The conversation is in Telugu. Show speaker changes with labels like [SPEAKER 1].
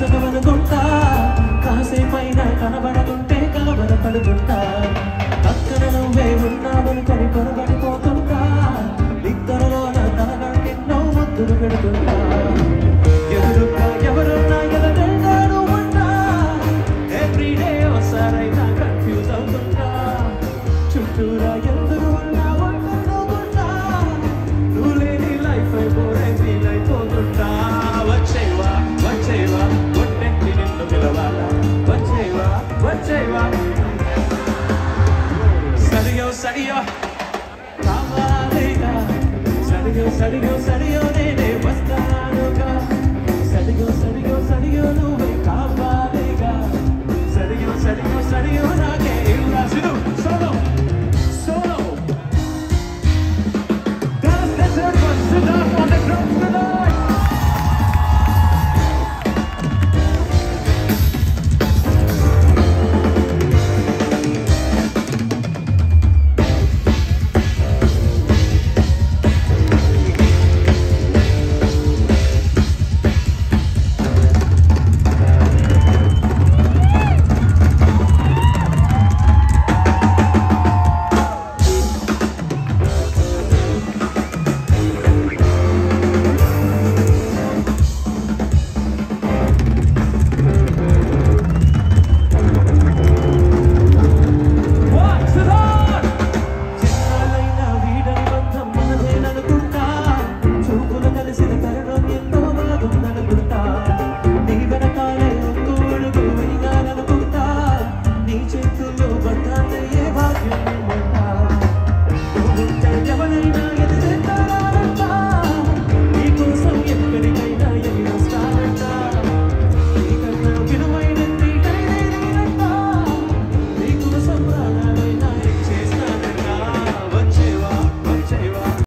[SPEAKER 1] సగమనుకుంటా కాసేపైనా కనబడకుంటే కలవరపడుకుంటా పక్కన నువ్వే ఉన్నావనుకొని కొనబడిపోతుంటా నిద్రలోన తలగంటిన్నో ముద్దులు పెడుతుంటా ఎదురుగా ఎవరున్నా ఎదటెంగాడు ఉన్నా ఎవ్రీడే ఒకసారైనా కన్ఫ్యూజ్ అవుతుంటా చుట్టూరా ఎందుకు ఉన్నా ఒంటరిగా నువ్వు లేని లైఫ్ అయిపోరే ఫీల్ అయిపోతుంటా వచ్చేవా వచ్చేవా ఒట్టెక్కి నిన్ను పిలవాలా వచ్చేవా వచ్చేవా సరియో సరియో కావాలిగా సరియో సరియో సరియో నేనే వస్తానుగా సరియో సరియో సరియో నువ్వే కావాలిగా సరియో సరియో సరియో నాకే ఇలా Sinu solo solo Dallas Desert was sit up on the drums tonight. చిన్నాలైన వీడని బంధం మనదేననుకుంటా చూపులు కలిసిన తరుణం ఎంతో